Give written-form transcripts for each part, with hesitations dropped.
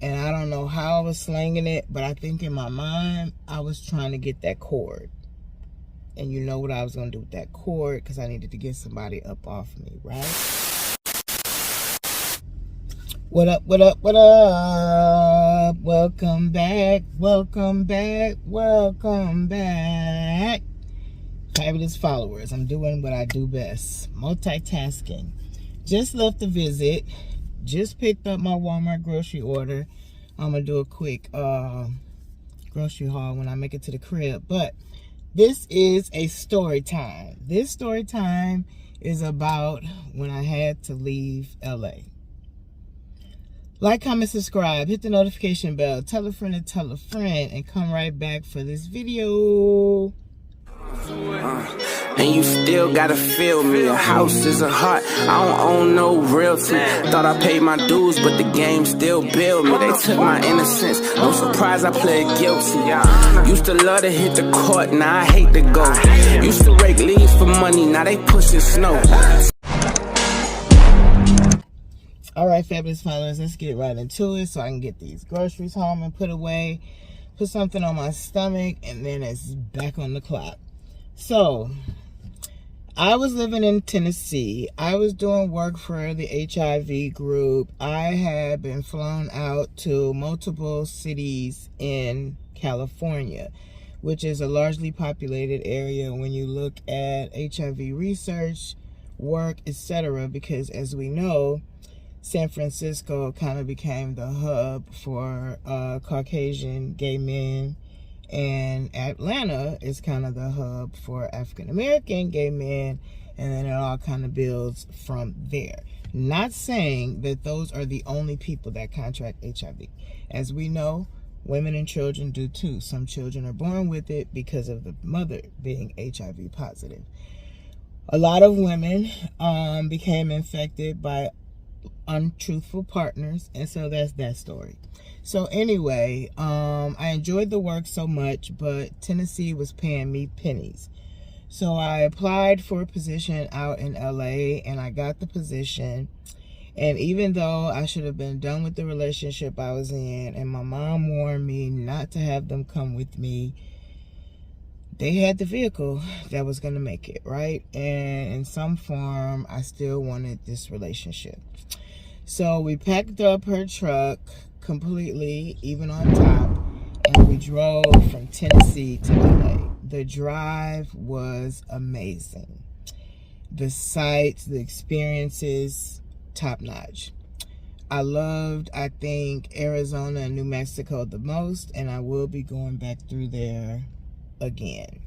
And I don't know how I was slinging it, but I think in my mind, I was trying to get that cord. And you know what I was going to do with that cord, because I needed to get somebody up off me, right? What up, what up, what up? Welcome back, welcome back, welcome back. Fabulous followers, I'm doing what I do best. Multitasking. Just left the visit. Just picked up my Walmart grocery order. I'm going to do a quick grocery haul when I make it to the crib. But this is a story time. This story time is about when I had to leave LA. Like, comment, subscribe, hit the notification bell, tell a friend to tell a friend, and come right back for this video. And you still gotta feel me. A house is a heart, I don't own no realty. Thought I paid my dues, but the game still billed me. They took my innocence, no surprise I pled guilty. Used to love to hit the court, now I hate to go. Used to rake leaves for money, now they pushing snow. Alright, fabulous followers, let's get right into it so I can get these groceries home and put away. Put something on my stomach, and then it's back on the clock. So, I was living in Tennessee. I was doing work for the HIV group. I had been flown out to multiple cities in California, which is a largely populated area when you look at HIV research, work, etc. Because as we know, San Francisco kind of became the hub for Caucasian gay men, and Atlanta is kind of the hub for African American gay men, and then it all kind of builds from there. Not saying that those are the only people that contract HIV. As we know, women and children do too. Some children are born with it because of the mother being HIV positive. A lot of women became infected by untruthful partners, and so that's that story. So anyway, I enjoyed the work so much, but Tennessee was paying me pennies. So I applied for a position out in LA, and I got the position. And even though I should have been done with the relationship I was in, and my mom warned me not to have them come with me, they had the vehicle that was going to make it, right? And in some form, I still wanted this relationship. So we packed up her truck completely, even on top, and we drove from Tennessee to LA. The drive was amazing. The sights, the experiences, top notch. I loved, I think, Arizona and New Mexico the most, and I will be going back through there again.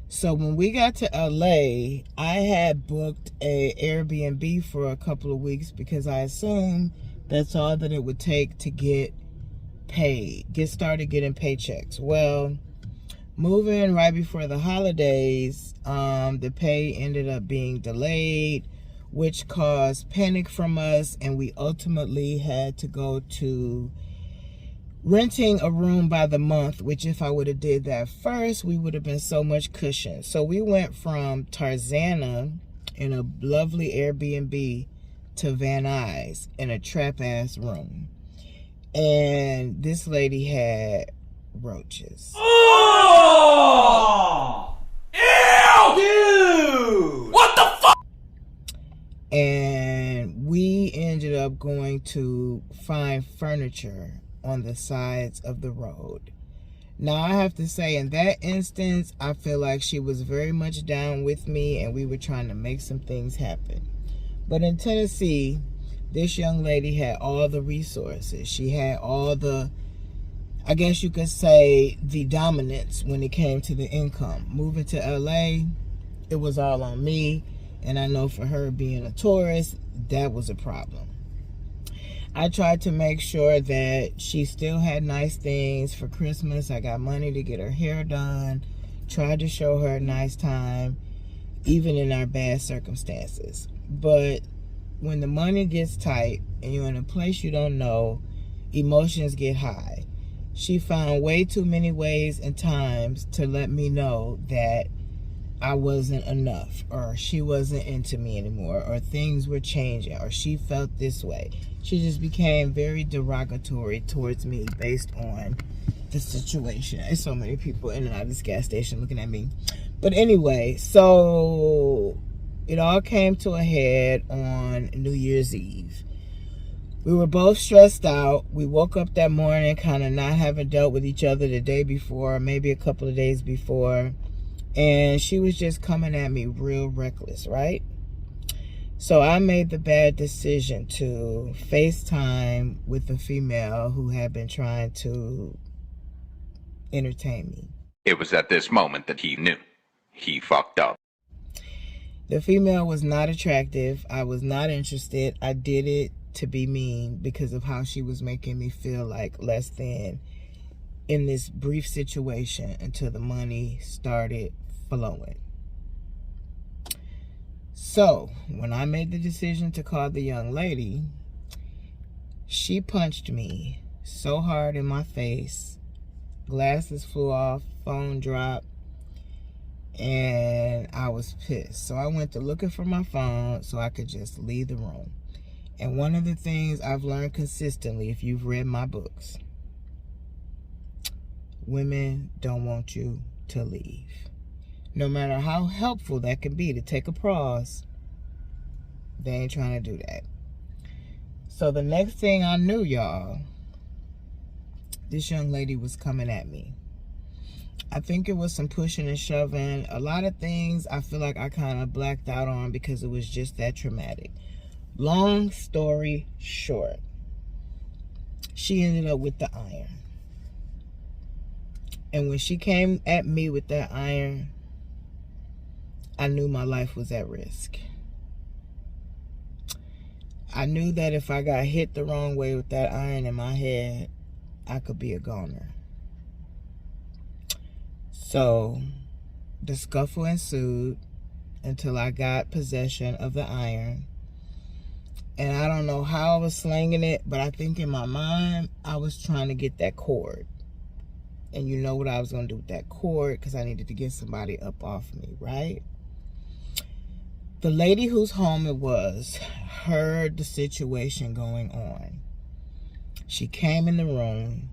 So when we got to LA, I had booked a Airbnb for a couple of weeks because I assumed that's all that it would take to get paid, get started getting paychecks. Well, moving right before the holidays, the pay ended up being delayed, which caused panic from us, and we ultimately had to go to renting a room by the month, which if I would have did that first, we would have been so much cushion. So we went from Tarzana in a lovely Airbnb to Van Nuys in a trap-ass room. And this lady had roaches. Oh! Ew! Dude! What the fuck? And we ended up going to find furniture on the sides of the road. Now, I have to say, in that instance, I feel like she was very much down with me, and we were trying to make some things happen. But in Tennessee, this young lady had all the resources. She had all the, I guess you could say, the dominance when it came to the income. Moving to LA, it was all on me, and I know for her being a tourist, that was a problem. I tried to make sure that she still had nice things for Christmas. I got money to get her hair done. Tried to show her a nice time, even in our bad circumstances. But when the money gets tight and you're in a place you don't know, emotions get high. She found way too many ways and times to let me know that I wasn't enough, or she wasn't into me anymore, or things were changing, or she felt this way. She just became very derogatory towards me based on the situation. There's so many people in and out of this gas station looking at me. But anyway, so it all came to a head on New Year's Eve. We were both stressed out. We woke up that morning kind of not having dealt with each other the day before, maybe a couple of days before. And she was just coming at me real reckless, right? So I made the bad decision to FaceTime with a female who had been trying to entertain me. It was at this moment that he knew. He fucked up. The female was not attractive. I was not interested. I did it to be mean because of how she was making me feel like less than in this brief situation until the money started flowing. So when I made the decision to call the young lady, she punched me so hard in my face, glasses flew off, phone dropped, and I was pissed. So I went to looking for my phone so I could just leave the room. And one of the things I've learned consistently, if you've read my books, women don't want you to leave. No matter how helpful that can be to take a pause, they ain't trying to do that. So the next thing I knew, y'all, this young lady was coming at me. I think it was some pushing and shoving. A lot of things I feel like I kind of blacked out on because it was just that traumatic. Long story short, she ended up with the iron. And when she came at me with that iron, I knew my life was at risk. I knew that if I got hit the wrong way with that iron in my head, I could be a goner. So the scuffle ensued until I got possession of the iron. And I don't know how I was slinging it, but I think in my mind, I was trying to get that cord. And you know what I was going to do with that cord, because I needed to get somebody up off me, right? The lady whose home it was heard the situation going on. She came in the room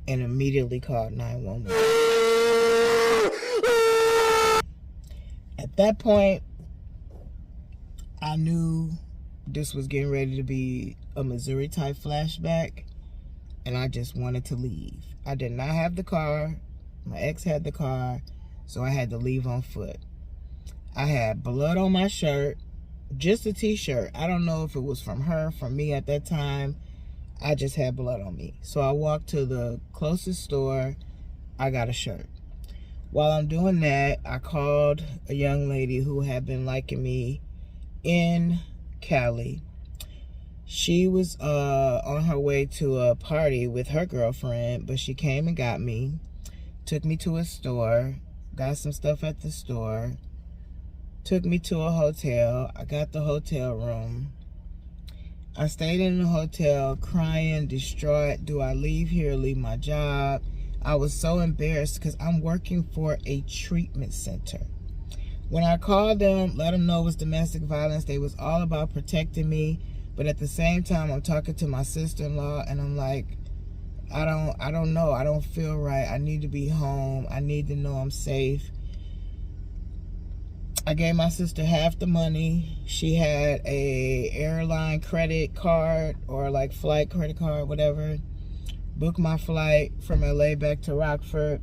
and immediately called 911. At that point, I knew this was getting ready to be a Missouri type flashback, and I just wanted to leave. I did not have the car. My ex had the car, so I had to leave on foot. I had blood on my shirt, just a t-shirt. I don't know if it was from her, from me at that time. I just had blood on me. So I walked to the closest store. I got a shirt. While I'm doing that, I called a young lady who had been liking me in Cali. She was on her way to a party with her girlfriend, but she came and got me, took me to a store, got some stuff at the store, took me to a hotel. I got the hotel room. I stayed in the hotel crying, distraught. Do I leave here, leave my job? I was so embarrassed because I'm working for a treatment center. When I called them, let them know it was domestic violence, they was all about protecting me. But at the same time, I'm talking to my sister-in-law, and I'm like, I don't know. I don't feel right. I need to be home. I need to know I'm safe. I gave my sister half the money. She had a airline credit card or like flight credit card, whatever. Booked my flight from LA back to Rockford.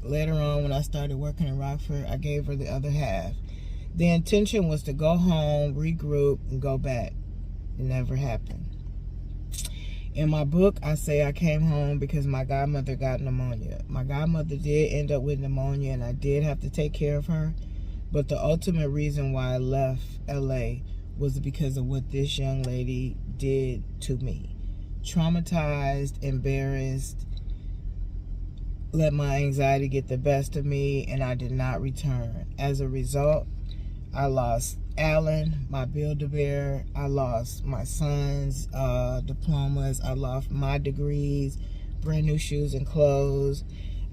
Later on, when I started working in Rockford, I gave her the other half. The intention was to go home, regroup, and go back. It never happened. In my book, I say I came home because my godmother got pneumonia. My godmother did end up with pneumonia, and I did have to take care of her. But the ultimate reason why I left LA was because of what this young lady did to me. Traumatized, embarrassed, let my anxiety get the best of me, and I did not return. As a result, I lost Alan, my Build-A-Bear. I lost my son's diplomas. I lost my degrees, brand new shoes and clothes.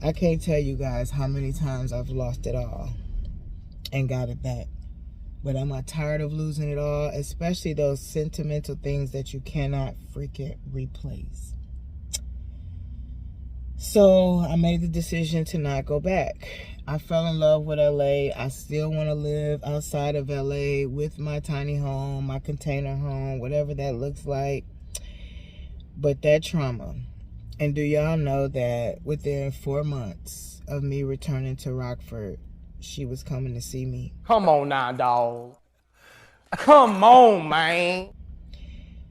I can't tell you guys how many times I've lost it all. and got it back. But am I tired of losing it all? Especially those sentimental things that you cannot freaking replace. So I made the decision to not go back. I fell in love with LA. I still want to live outside of LA with my tiny home, my container home, whatever that looks like. But that trauma. And do y'all know that within 4 months of me returning to Rockford, she was coming to see me. Come on now, dog. Come on, man.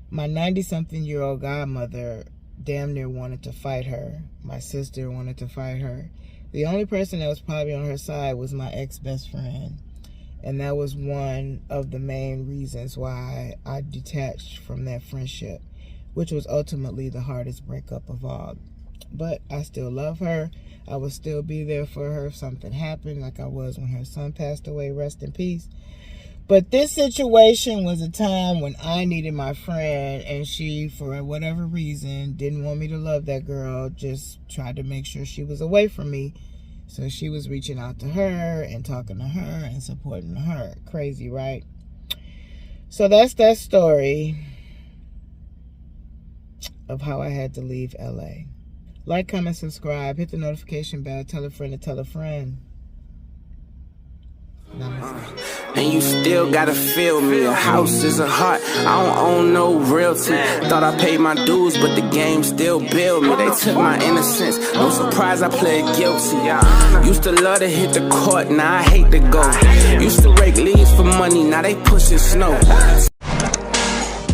My 90-something-year-old godmother damn near wanted to fight her. My sister wanted to fight her. The only person that was probably on her side was my ex-best friend. And that was one of the main reasons why I detached from that friendship, which was ultimately the hardest breakup of all. But I still love her. I will still be there for her if something happened, like I was when her son passed away. Rest in peace. But this situation was a time when I needed my friend, and she, for whatever reason, didn't want me to love that girl, just tried to make sure she was away from me. So she was reaching out to her and talking to her and supporting her. Crazy, right? So that's that story of how I had to leave LA. Like, comment, subscribe, hit the notification bell, tell a friend to tell a friend. Namaste. And you still gotta feel me. A house is a heart, I don't own no realty. Thought I paid my dues, but the game still billed me. They took my innocence, no surprise I pled guilty. Used to love to hit the court, now I hate to go. Used to rake leaves for money, now they pushing snow.